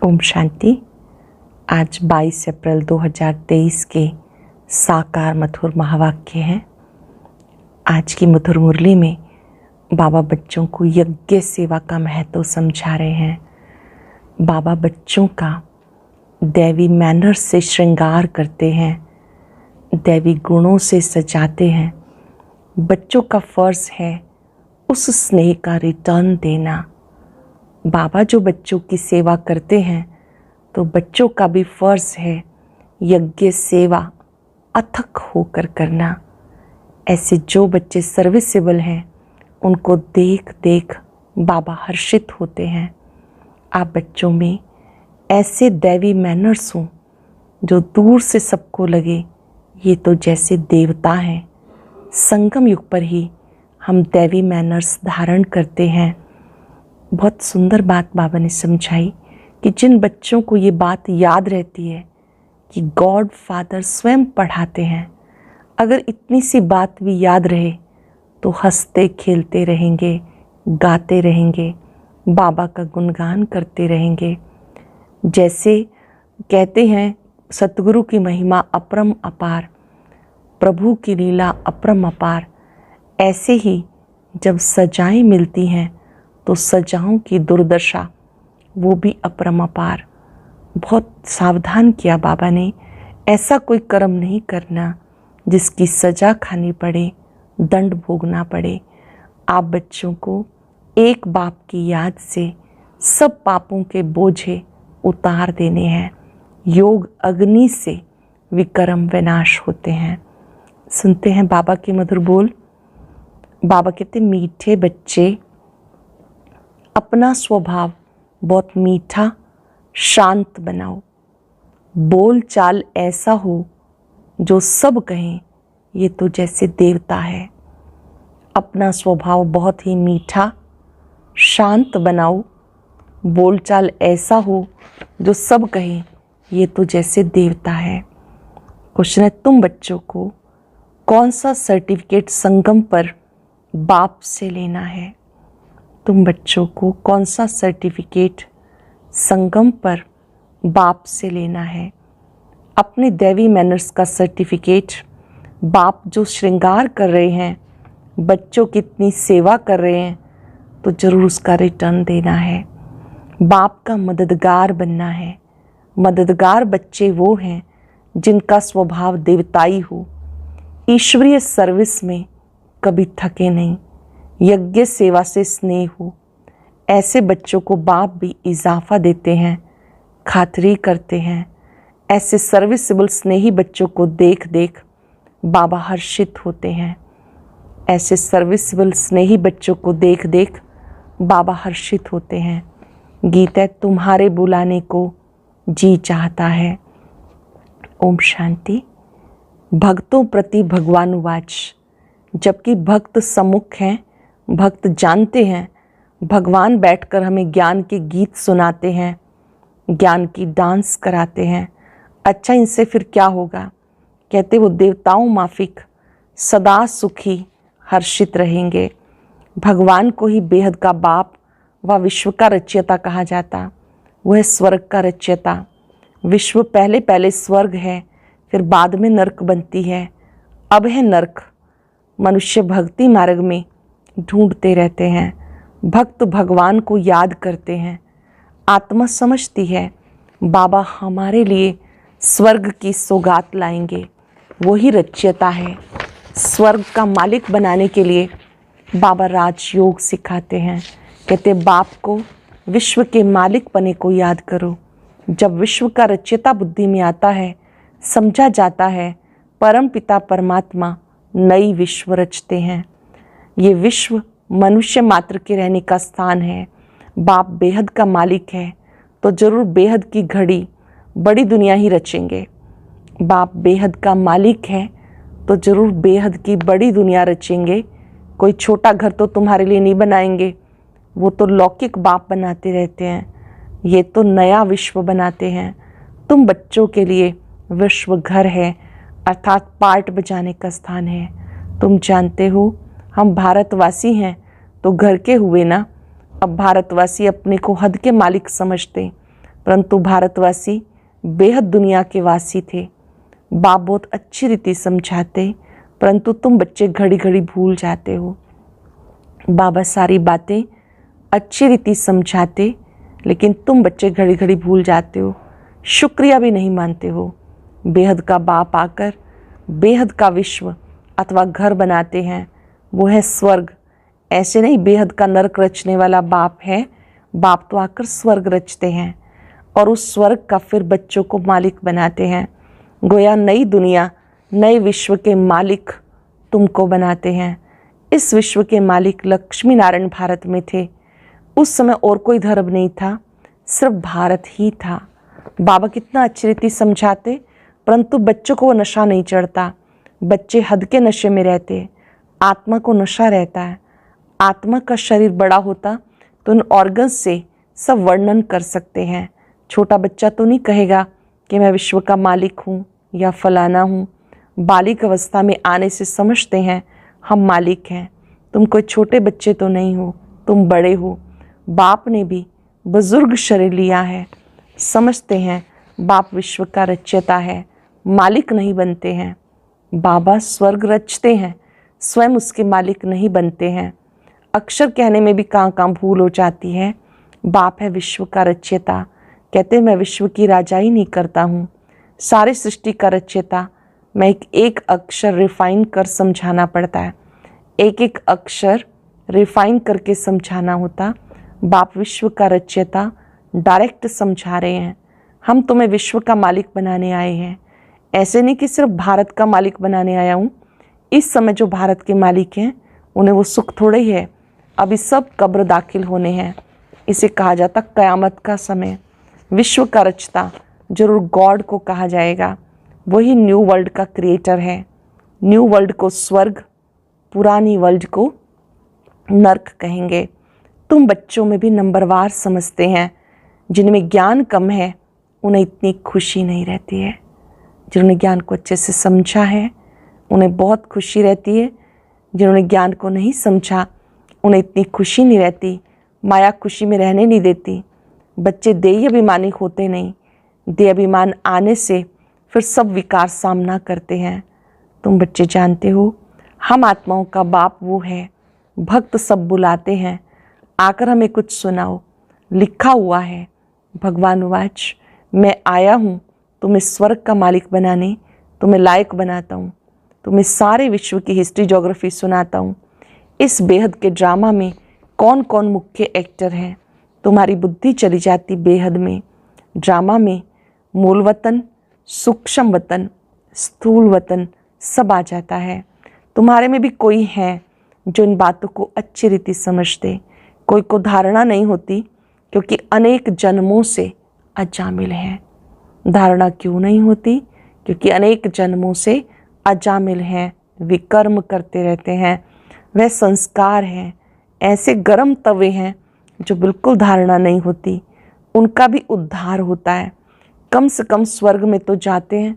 ओम शांति। आज 22 अप्रैल 2023 के साकार मधुर महावाक्य हैं। आज की मधुर मुरली में बाबा बच्चों को यज्ञ सेवा का महत्व समझा रहे हैं। बाबा बच्चों का दैवी मैनर से श्रृंगार करते हैं, दैवी गुणों से सजाते हैं। बच्चों का फर्ज है उस स्नेह का रिटर्न देना। बाबा जो बच्चों की सेवा करते हैं तो बच्चों का भी फर्ज है यज्ञ सेवा अथक होकर करना। ऐसे जो बच्चे सर्विसेबल हैं उनको देख देख बाबा हर्षित होते हैं। आप बच्चों में ऐसे दैवी मैनर्स हों जो दूर से सबको लगे ये तो जैसे देवता हैं। संगम युग पर ही हम दैवी मैनर्स धारण करते हैं। बहुत सुंदर बात बाबा ने समझाई कि जिन बच्चों को ये बात याद रहती है कि गॉड फादर स्वयं पढ़ाते हैं, अगर इतनी सी बात भी याद रहे तो हंसते खेलते रहेंगे, गाते रहेंगे, बाबा का गुणगान करते रहेंगे। जैसे कहते हैं सतगुरु की महिमा अपरम अपार, प्रभु की लीला अपरम अपार। ऐसे ही जब सजाएं मिलती हैं तो सजाओं की दुर्दशा वो भी अपरमापार। बहुत सावधान किया बाबा ने, ऐसा कोई कर्म नहीं करना जिसकी सजा खानी पड़े, दंड भोगना पड़े। आप बच्चों को एक बाप की याद से सब पापों के बोझे उतार देने हैं। योग अग्नि से विकर्म विनाश होते हैं। सुनते हैं बाबा के मधुर बोल। बाबा कहते मीठे बच्चे अपना स्वभाव बहुत मीठा शांत बनाओ। बोल चाल ऐसा हो जो सब कहें ये तो जैसे देवता है। अपना स्वभाव बहुत ही मीठा शांत बनाओ। बोल चाल ऐसा हो जो सब कहें ये तो जैसे देवता है। क्वेश्चन है, तुम बच्चों को कौन सा सर्टिफिकेट संगम पर बाप से लेना है? तुम बच्चों को कौन सा सर्टिफिकेट संगम पर बाप से लेना है? अपने दैवी मैनर्स का सर्टिफिकेट बाप जो श्रृंगार कर रहे हैं, बच्चों की इतनी सेवा कर रहे हैं तो ज़रूर उसका रिटर्न देना है। बाप का मददगार बनना है। मददगार बच्चे वो हैं जिनका स्वभाव देवताई हो, ईश्वरीय सर्विस में कभी थके नहीं, यज्ञ सेवा से स्नेह हो। ऐसे बच्चों को बाप भी इजाफा देते हैं, खातरी करते हैं। ऐसे सर्विसेबल स्नेही बच्चों को देख देख बाबा हर्षित होते हैं। ऐसे सर्विसेबल स्नेही बच्चों को देख देख बाबा हर्षित होते हैं। गीता तुम्हारे बुलाने को जी चाहता है। ओम शांति। भक्तों प्रति भगवानुवाच। जबकि भक्त सम्मुख हैं, भक्त जानते हैं, भगवान बैठकर हमें ज्ञान के गीत सुनाते हैं, ज्ञान की डांस कराते हैं। अच्छा, इनसे फिर क्या होगा? कहते वो देवताओं माफिक सदा सुखी हर्षित रहेंगे। भगवान को ही बेहद का बाप व विश्व का रचयिता कहा जाता। वह है स्वर्ग का रचयिता। विश्व पहले पहले स्वर्ग है, फिर बाद में नरक बनती है। अब है नरक। मनुष्य भक्ति मार्ग में ढूंढते रहते हैं। भक्त भगवान को याद करते हैं। आत्मा समझती है बाबा हमारे लिए स्वर्ग की सौगात लाएंगे। वही रचयिता है। स्वर्ग का मालिक बनाने के लिए बाबा राजयोग सिखाते हैं। कहते बाप को विश्व के मालिक पने को याद करो। जब विश्व का रचयिता बुद्धि में आता है, समझा जाता है परम पिता परमात्मा नई विश्व रचते हैं। ये विश्व मनुष्य मात्र के रहने का स्थान है। बाप बेहद का मालिक है तो जरूर बेहद की घड़ी बड़ी दुनिया ही रचेंगे। बाप बेहद का मालिक है तो जरूर बेहद की बड़ी दुनिया रचेंगे। कोई छोटा घर तो तुम्हारे लिए नहीं बनाएंगे, वो तो लौकिक बाप बनाते रहते हैं। ये तो नया विश्व बनाते हैं। तुम बच्चों के लिए विश्व घर है, अर्थात पार्ट बजाने का स्थान है। तुम जानते हो हम भारतवासी हैं तो घर के हुए ना। अब भारतवासी अपने को हद के मालिक समझते, परंतु भारतवासी बेहद दुनिया के वासी थे। बाप बहुत अच्छी रीति समझाते, परंतु तुम बच्चे घड़ी घड़ी भूल जाते हो। बाबा सारी बातें अच्छी रीति समझाते, लेकिन तुम बच्चे घड़ी घड़ी भूल जाते हो, शुक्रिया भी नहीं मानते हो। बेहद का बाप आकर बेहद का विश्व अथवा घर बनाते हैं, वो है स्वर्ग। ऐसे नहीं बेहद का नरक रचने वाला बाप है, बाप तो आकर स्वर्ग रचते हैं और उस स्वर्ग का फिर बच्चों को मालिक बनाते हैं। गोया नई दुनिया, नए विश्व के मालिक तुमको बनाते हैं। इस विश्व के मालिक लक्ष्मी नारायण भारत में थे। उस समय और कोई धर्म नहीं था, सिर्फ भारत ही था। बाबा कितना अच्छी रीति समझाते, परंतु बच्चों को वो नशा नहीं चढ़ता। बच्चे हद के नशे में रहते, आत्मा को नशा रहता है। आत्मा का शरीर बड़ा होता तो उन ऑर्गन्स से सब वर्णन कर सकते हैं। छोटा बच्चा तो नहीं कहेगा कि मैं विश्व का मालिक हूँ या फलाना हूँ। बालिक अवस्था में आने से समझते हैं हम मालिक हैं। तुम कोई छोटे बच्चे तो नहीं हो, तुम बड़े हो। बाप ने भी बुजुर्ग शरीर लिया है, समझते हैं बाप विश्व का रचयिता है, मालिक नहीं बनते हैं। बाबा स्वर्ग रचते हैं, स्वयं उसके मालिक नहीं बनते हैं। अक्षर कहने में भी कहाँ कहाँ भूल हो जाती है। बाप है विश्व का रचयिता, कहते हैं मैं विश्व की राजाई नहीं करता हूँ, सारी सृष्टि का रचयिता। मैं एक एक अक्षर रिफाइन कर समझाना पड़ता है, एक एक अक्षर रिफाइन करके समझाना होता। बाप विश्व का रचयिता डायरेक्ट समझा रहे हैं, हम तुम्हें विश्व का मालिक बनाने आए हैं। ऐसे नहीं कि सिर्फ भारत का मालिक बनाने आया हूँ। इस समय जो भारत के मालिक हैं उन्हें वो सुख थोड़े ही है, अभी सब कब्र दाखिल होने हैं। इसे कहा जाता कयामत का समय। विश्व का रचता जरूर गॉड को कहा जाएगा, वही न्यू वर्ल्ड का क्रिएटर है। न्यू वर्ल्ड को स्वर्ग, पुरानी वर्ल्ड को नर्क कहेंगे। तुम बच्चों में भी नंबरवार समझते हैं, जिनमें ज्ञान कम है उन्हें इतनी खुशी नहीं रहती है। जिन्होंने ज्ञान को अच्छे से समझा है उन्हें बहुत खुशी रहती है। जिन्होंने ज्ञान को नहीं समझा उन्हें इतनी खुशी नहीं रहती। माया खुशी में रहने नहीं देती। बच्चे देह अभिमानी होते नहीं, देह अभिमान आने से फिर सब विकार सामना करते हैं। तुम बच्चे जानते हो हम आत्माओं का बाप वो है। भक्त सब बुलाते हैं, आकर हमें कुछ सुनाओ। लिखा हुआ है, भगवान वाच मैं आया हूँ तुम्हें स्वर्ग का मालिक बनाने, तुम्हें लायक बनाता हूँ, तुम्हें सारे विश्व की हिस्ट्री ज्योग्राफी सुनाता हूँ। इस बेहद के ड्रामा में कौन कौन मुख्य एक्टर हैं, तुम्हारी बुद्धि चली जाती बेहद में। ड्रामा में मूल वतन, सूक्ष्म वतन, स्थूल वतन सब आ जाता है। तुम्हारे में भी कोई है जो इन बातों को अच्छी रीति समझते। कोई को धारणा नहीं होती क्योंकि अनेक जन्मों से अजामिल हैं। धारणा क्यों नहीं होती? क्योंकि अनेक जन्मों से अजामिल हैं, विकर्म करते रहते हैं। वह संस्कार हैं, ऐसे गर्म तवे हैं जो बिल्कुल धारणा नहीं होती। उनका भी उद्धार होता है। कम से कम स्वर्ग में तो जाते हैं,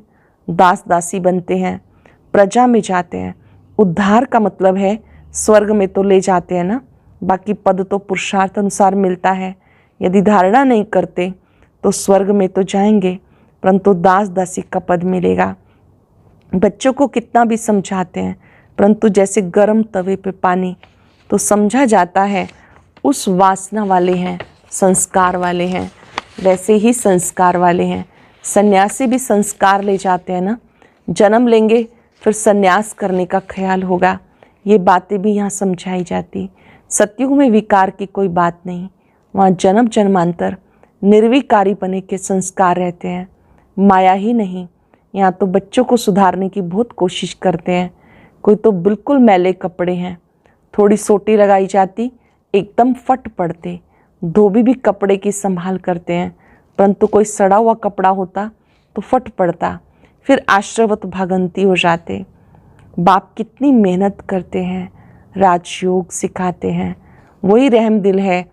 दास दासी बनते हैं, प्रजा में जाते हैं। उद्धार का मतलब है स्वर्ग में तो ले जाते हैं ना, बाकी पद तो पुरुषार्थ अनुसार मिलता है। यदि धारणा नहीं करते तो स्वर्ग में तो जाएंगे, परंतु दास दासी का पद मिलेगा। बच्चों को कितना भी समझाते हैं, परंतु जैसे गर्म तवे पे पानी, तो समझा जाता है उस वासना वाले हैं, संस्कार वाले हैं। वैसे ही संस्कार वाले हैं। सन्यासी भी संस्कार ले जाते हैं ना, जन्म लेंगे फिर सन्यास करने का ख्याल होगा। ये बातें भी यहाँ समझाई जाती। सतयुग में विकार की कोई बात नहीं, वहाँ जन्म जन्मांतर निर्विकारी बने के संस्कार रहते हैं, माया ही नहीं। यहाँ तो बच्चों को सुधारने की बहुत कोशिश करते हैं। कोई तो बिल्कुल मैले कपड़े हैं, थोड़ी सोटी लगाई जाती एकदम फट पड़ते। धोबी भी कपड़े की संभाल करते हैं, परंतु कोई सड़ा हुआ कपड़ा होता तो फट पड़ता, फिर आश्रवत भागंती हो जाते। बाप कितनी मेहनत करते हैं, राजयोग सिखाते हैं। वही रहम दिल है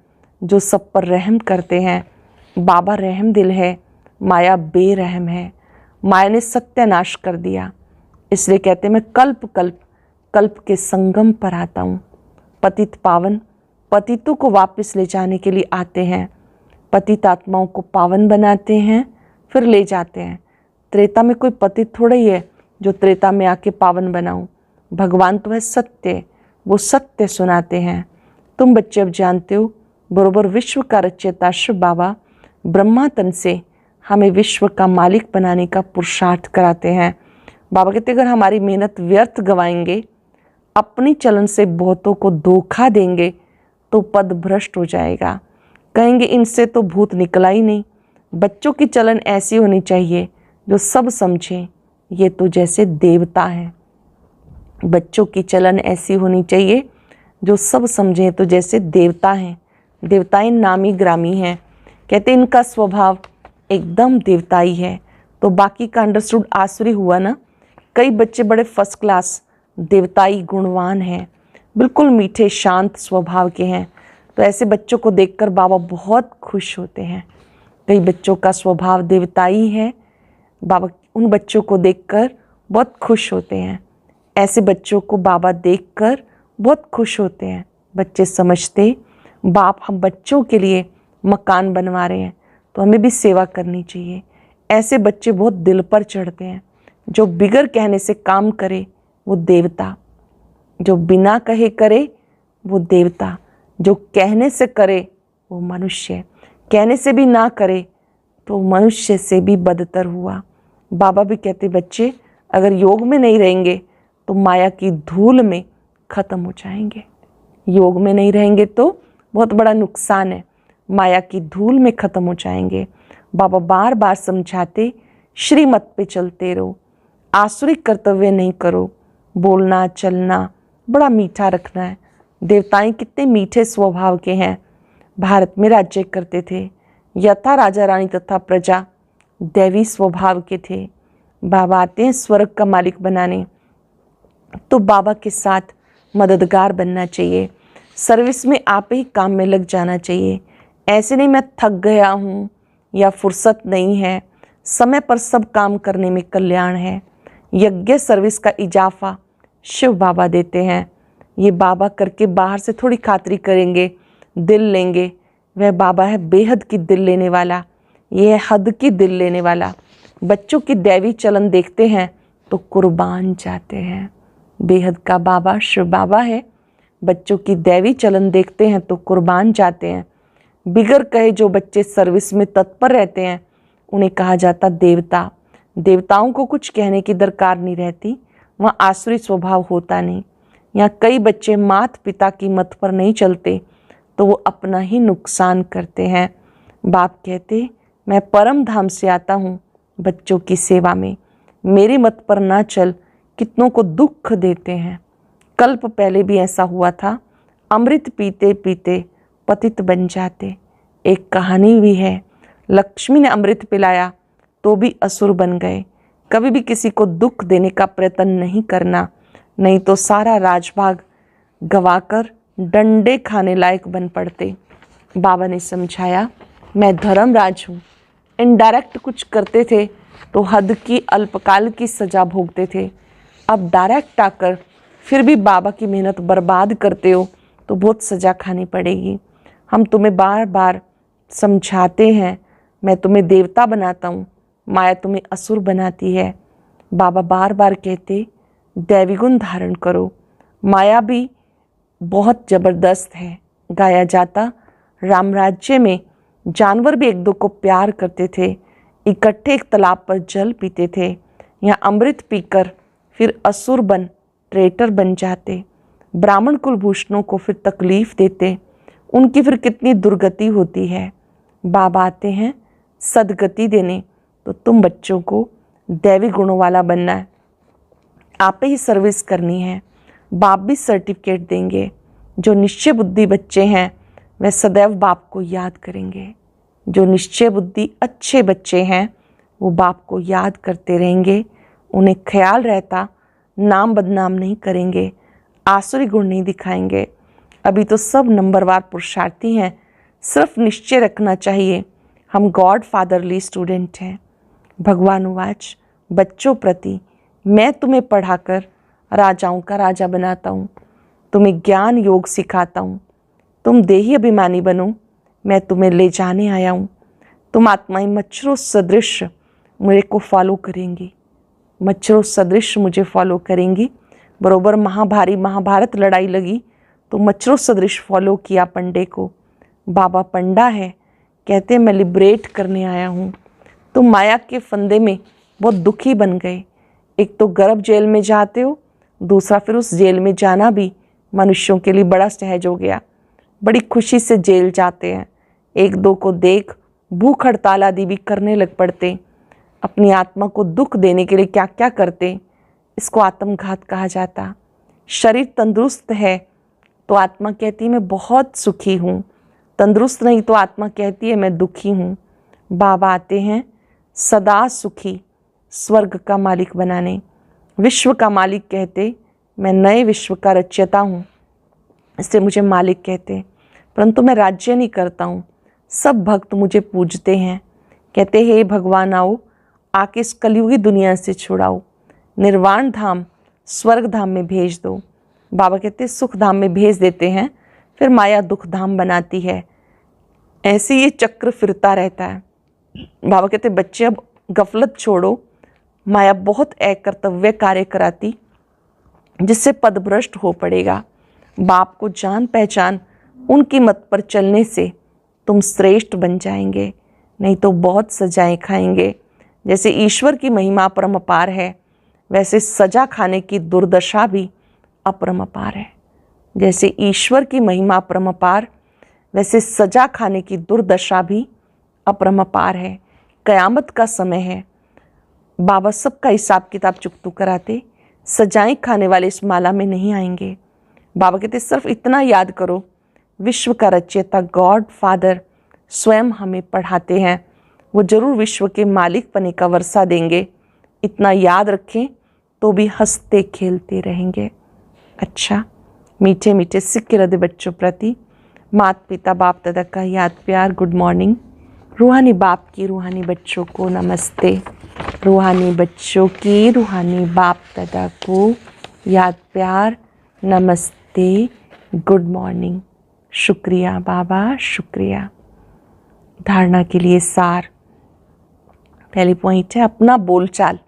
जो सब पर रहम करते हैं। बाबा रहम दिल है, माया बेरहम है। माया ने सत्यानाश कर दिया, इसलिए कहते मैं कल्प कल्प कल्प के संगम पर आता हूँ। पतित पावन पतितों को वापस ले जाने के लिए आते हैं। पतित आत्माओं को पावन बनाते हैं, फिर ले जाते हैं। त्रेता में कोई पतित थोड़ा ही है जो त्रेता में आके पावन बनाऊं। भगवान तो है सत्य, वो सत्य सुनाते हैं। तुम बच्चे अब जानते हो, बरोबर विश्व का रचयिता शिव बाबा ब्रह्मा तन से हमें विश्व का मालिक बनाने का पुरुषार्थ कराते हैं। बाबा कहते अगर हमारी मेहनत व्यर्थ गवाएंगे, अपनी चलन से बहुतों को धोखा देंगे तो पद भ्रष्ट हो जाएगा। कहेंगे इनसे तो भूत निकला ही नहीं। बच्चों की चलन ऐसी होनी चाहिए जो सब समझें ये तो जैसे देवता हैं। बच्चों की चलन ऐसी होनी चाहिए जो सब समझें तो जैसे देवता हैं। देवताएं नामी ग्रामी हैं। कहते इनका स्वभाव एकदम देवताई है। तो बाकी का अंडरस्टूड आसुरी हुआ ना। कई बच्चे बड़े फर्स्ट क्लास देवताई गुणवान हैं, बिल्कुल मीठे शांत स्वभाव के हैं। तो ऐसे बच्चों को देखकर बाबा बहुत खुश होते हैं। कई बच्चों का स्वभाव देवताई है, बाबा उन बच्चों को देखकर बहुत खुश होते हैं। ऐसे बच्चों को बाबा देखकर बहुत खुश होते हैं। बच्चे समझते बाप हम बच्चों के लिए मकान बनवा रहे हैं तो हमें भी सेवा करनी चाहिए। ऐसे बच्चे बहुत दिल पर चढ़ते हैं। जो बिगर कहने से काम करे वो देवता, जो बिना कहे करे वो देवता, जो कहने से करे वो मनुष्य, कहने से भी ना करे तो मनुष्य से भी बदतर हुआ। बाबा भी कहते बच्चे अगर योग में नहीं रहेंगे तो माया की धूल में खत्म हो जाएंगे। योग में नहीं रहेंगे तो बहुत बड़ा नुकसान है, माया की धूल में खत्म हो जाएंगे। बाबा बार बार समझाते श्रीमत पे चलते रहो, आसुरिक कर्तव्य नहीं करो, बोलना चलना बड़ा मीठा रखना है। देवताएं कितने मीठे स्वभाव के हैं। भारत में राज्य करते थे, यथा राजा रानी तथा प्रजा दैवी स्वभाव के थे। बाबा आते हैं स्वर्ग का मालिक बनाने, तो बाबा के साथ मददगार बनना चाहिए। सर्विस में आप ही काम में लग जाना चाहिए। ऐसे नहीं मैं थक गया हूँ या फुर्सत नहीं है, समय पर सब काम करने में कल्याण है। यज्ञ सर्विस का इजाफा शिव बाबा देते हैं। ये बाबा करके बाहर से थोड़ी खातरी करेंगे, दिल लेंगे। वह बाबा है बेहद की दिल लेने वाला, ये है हद की दिल लेने वाला। बच्चों की दैवी चलन देखते हैं तो कुर्बान जाते हैं। बेहद का बाबा शिव बाबा है। बच्चों की दैवी चलन देखते हैं तो कुर्बान जाते हैं। बिगर कहे जो बच्चे सर्विस में तत्पर रहते हैं उन्हें कहा जाता देवता। देवताओं को कुछ कहने की दरकार नहीं रहती, वहाँ आसुरी स्वभाव होता नहीं। यहाँ कई बच्चे मात पिता की मत पर नहीं चलते तो वो अपना ही नुकसान करते हैं। बाप कहते मैं परम धाम से आता हूँ बच्चों की सेवा में, मेरी मत पर ना चल, कितनों को दुख देते हैं। कल्प पहले भी ऐसा हुआ था, अमृत पीते पीते पतित बन जाते। एक कहानी भी है, लक्ष्मी ने अमृत पिलाया तो भी असुर बन गए। कभी भी किसी को दुख देने का प्रयत्न नहीं करना, नहीं तो सारा राजभाग गवाकर डंडे खाने लायक बन पड़ते। बाबा ने समझाया मैं धर्मराज हूँ। इनडायरेक्ट कुछ करते थे तो हद की अल्पकाल की सजा भोगते थे। अब डायरेक्ट आकर फिर भी बाबा की मेहनत बर्बाद करते हो तो बहुत सजा खानी पड़ेगी। हम तुम्हें बार बार समझाते हैं, मैं तुम्हें देवता बनाता हूँ, माया तुम्हें असुर बनाती है। बाबा बार बार कहते दैवी गुण धारण करो। माया भी बहुत ज़बरदस्त है। गाया जाता राम राज्य में जानवर भी एक दो को प्यार करते थे, इकट्ठे एक तालाब पर जल पीते थे। यहाँ अमृत पीकर फिर असुर बन ट्रेटर बन जाते। ब्राह्मण कुलभूषणों को फिर तकलीफ देते, उनकी फिर कितनी दुर्गति होती है। बाबा आते हैं सदगति देने, तो तुम बच्चों को दैवी गुणों वाला बनना है, आप ही सर्विस करनी है। बाप भी सर्टिफिकेट देंगे। जो निश्चय बुद्धि बच्चे हैं वह सदैव बाप को याद करेंगे। जो निश्चय बुद्धि अच्छे बच्चे हैं वो बाप को याद करते रहेंगे। उन्हें ख्याल रहता नाम बदनाम नहीं करेंगे, आसुरी गुण नहीं दिखाएंगे। अभी तो सब नंबरवार पुरुषार्थी हैं, सिर्फ निश्चय रखना चाहिए हम गॉड फादरली स्टूडेंट हैं। भगवान उवाच बच्चों प्रति मैं तुम्हें पढ़ाकर राजाओं का राजा बनाता हूँ, तुम्हें ज्ञान योग सिखाता हूँ। तुम देही अभिमानी बनो, मैं तुम्हें ले जाने आया हूँ। तुम आत्माएं मच्छरों सदृश मेरे को फॉलो करेंगी, मच्छरों सदृश मुझे फॉलो करेंगी। बरोबर महाभारत लड़ाई लगी तो मच्छरों सदृश फॉलो किया पंडे को। बाबा पंडा है, कहते मैं लिबरेट करने आया हूँ। तुम माया के फंदे में बहुत दुखी बन गए। एक तो गर्भ जेल में जाते हो, दूसरा फिर उस जेल में जाना भी मनुष्यों के लिए बड़ा सहज हो गया। बड़ी खुशी से जेल जाते हैं, एक दो को देख भूख हड़ताल आदि भी करने लग पड़ते। अपनी आत्मा को दुख देने के लिए क्या क्या करते, इसको आत्मघात कहा जाता। शरीर तंदुरुस्त है तो आत्मा कहती है मैं बहुत सुखी हूँ, तंदुरुस्त नहीं तो आत्मा कहती है मैं दुखी हूँ। बाबा आते हैं सदा सुखी स्वर्ग का मालिक बनाने। विश्व का मालिक कहते मैं नए विश्व का रचयिता हूँ, इससे मुझे मालिक कहते। परंतु मैं राज्य नहीं करता हूँ। सब भक्त मुझे पूजते हैं, कहते हे भगवान आओ, आके इस कलयुगी दुनिया से छुड़ाओ, निर्वाण धाम स्वर्ग धाम में भेज दो। बाबा कहते सुख धाम में भेज देते हैं, फिर माया दुख धाम बनाती है। ऐसे ये चक्र फिरता रहता है। बाबा कहते बच्चे अब गफलत छोड़ो, माया बहुत अकर्तव्य कार्य कराती जिससे पदभ्रष्ट हो पड़ेगा। बाप को जान पहचान, उनकी मत पर चलने से तुम श्रेष्ठ बन जाएंगे, नहीं तो बहुत सजाएं खाएंगे। जैसे ईश्वर की महिमा परमपार है, वैसे सजा खाने की दुर्दशा भी अपरमपार है। जैसे ईश्वर की महिमा परमपार, वैसे सजा खाने की दुर्दशा भी अपरमपार है। कयामत का समय है, बाबा सबका हिसाब किताब चुकतू कराते, सजाएं खाने वाले इस माला में नहीं आएंगे। बाबा कहते सिर्फ इतना याद करो, विश्व का रचयिता गॉड फादर स्वयं हमें पढ़ाते हैं, वो जरूर विश्व के मालिक पने का वर्षा देंगे। इतना याद रखें तो भी हंसते खेलते रहेंगे। अच्छा, मीठे मीठे सिक्के हृदय बच्चों प्रति माता पिता बाप दादा का याद प्यार गुड मॉर्निंग। रूहानी बाप की रूहानी बच्चों को नमस्ते। रूहानी बच्चों की रूहानी बाप दादा को याद प्यार नमस्ते गुड मॉर्निंग। शुक्रिया बाबा, शुक्रिया। धारणा के लिए सार, पहली पॉइंट है अपना बोलचाल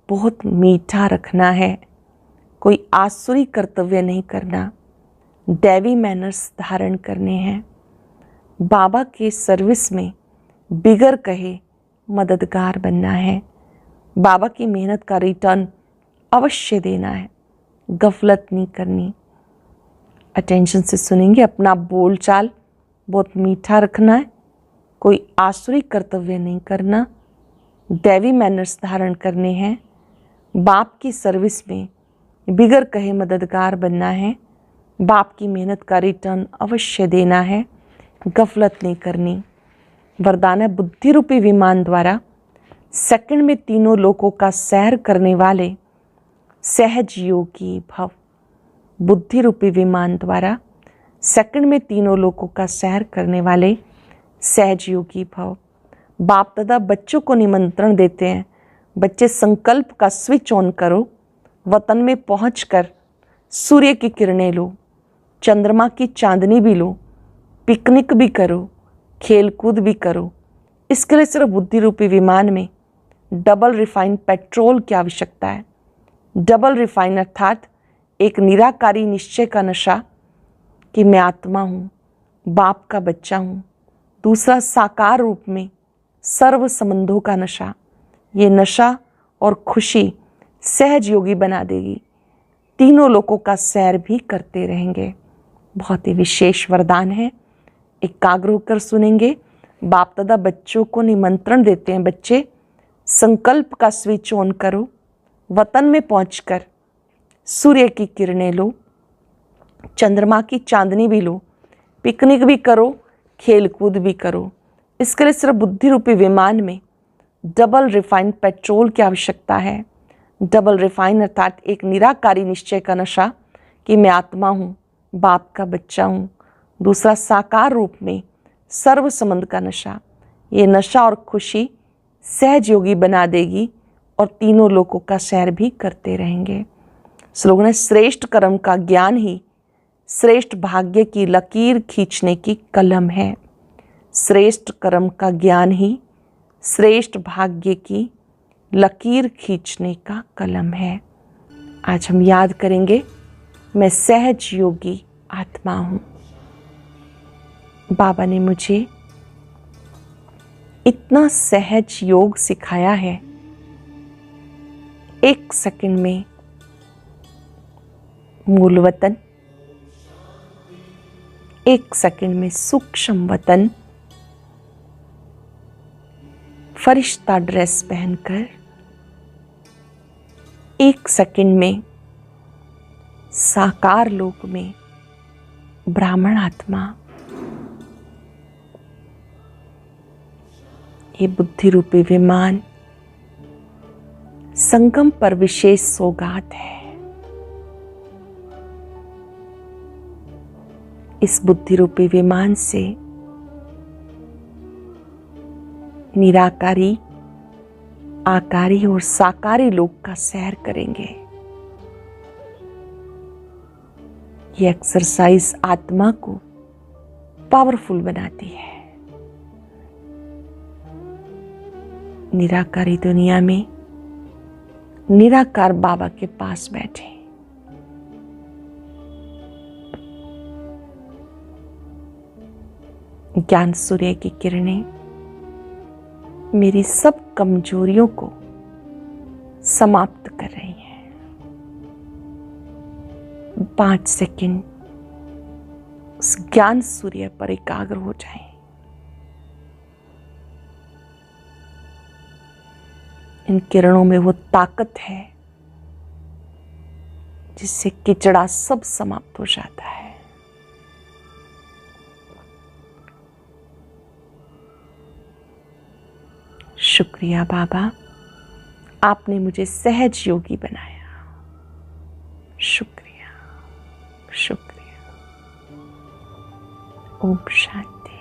बहुत मीठा रखना है, कोई आसुरी कर्तव्य नहीं करना, दैवी मैनर्स धारण करने हैं। बाबा के सर्विस में बिगर कहे मददगार बनना है। बाबा की मेहनत का रिटर्न अवश्य देना है, गफलत नहीं करनी। अटेंशन से सुनेंगे, अपना बोलचाल बहुत मीठा रखना है, कोई आसुरी कर्तव्य नहीं करना, दैवी मैनर्स धारण करने हैं। बाप की सर्विस में बिगर कहे मददगार बनना है, बाप की मेहनत का रिटर्न अवश्य देना है, गफलत नहीं करनी। वरदान है बुद्धि रूपी विमान द्वारा सेकंड में तीनों लोकों का सैर करने वाले सहज योगी भव। बुद्धि रूपी विमान द्वारा सेकंड में तीनों लोकों का सैर करने वाले सहज योगी भव। बाप दादा बच्चों को निमंत्रण देते हैं, बच्चे संकल्प का स्विच ऑन करो, वतन में पहुंचकर सूर्य की किरणें लो, चंद्रमा की चांदनी भी लो, पिकनिक भी करो, खेल कूद भी करो। इसके लिए सिर्फ बुद्धि रूपी विमान में डबल रिफाइंड पेट्रोल की आवश्यकता है। डबल रिफाइन अर्थात एक निराकारी निश्चय का नशा कि मैं आत्मा हूँ, बाप का बच्चा हूँ। दूसरा साकार रूप में सर्व संबंधों का नशा। ये नशा और खुशी सहज योगी बना देगी, तीनों लोकों का सैर भी करते रहेंगे। बहुत ही विशेष वरदान है, एकाग्र होकर सुनेंगे। बाप दादा बच्चों को निमंत्रण देते हैं, बच्चे संकल्प का स्विच ऑन करो, वतन में पहुंचकर सूर्य की किरणें लो, चंद्रमा की चांदनी भी लो, पिकनिक भी करो, खेल कूद भी करो। इसके लिए सिर्फ बुद्धि रूपी विमान में डबल रिफाइंड पेट्रोल की आवश्यकता है। डबल रिफाइन अर्थात एक निराकारी निश्चय का नशा कि मैं आत्मा हूँ, बाप का बच्चा हूँ। दूसरा साकार रूप में सर्व संबंध का नशा। ये नशा और खुशी सहज योगी बना देगी और तीनों लोकों का सैर भी करते रहेंगे। स्लोगन है श्रेष्ठ कर्म का ज्ञान ही श्रेष्ठ भाग्य की लकीर खींचने की कलम है। श्रेष्ठ कर्म का ज्ञान ही श्रेष्ठ भाग्य की लकीर खींचने का कलम है। आज हम याद करेंगे, मैं सहज योगी आत्मा हूं। बाबा ने मुझे इतना सहज योग सिखाया है, 1 सेकंड में मूल वतन, 1 सेकंड में सूक्ष्म वतन, फरिश्ता ड्रेस पहनकर 1 सेकंड में साकार लोक में ब्राह्मण आत्मा। ये बुद्धि रूपी विमान संगम पर विशेष सौगात है। इस बुद्धि रूपी विमान से निराकारी, आकारी और साकारी लोक का सैर करेंगे। ये एक्सरसाइज आत्मा को पावरफुल बनाती है। निराकारी दुनिया में निराकार बाबा के पास बैठे, ज्ञान सूर्य की किरणें मेरी सब कमजोरियों को समाप्त कर रही हैं। 5 सेकंड उस ज्ञान सूर्य पर एकाग्र हो जाएं। इन किरणों में वो ताकत है जिससे किचड़ा सब समाप्त हो जाता है। शुक्रिया बाबा, आपने मुझे सहज योगी बनाया। शुक्रिया, शुक्रिया। ओम शांति।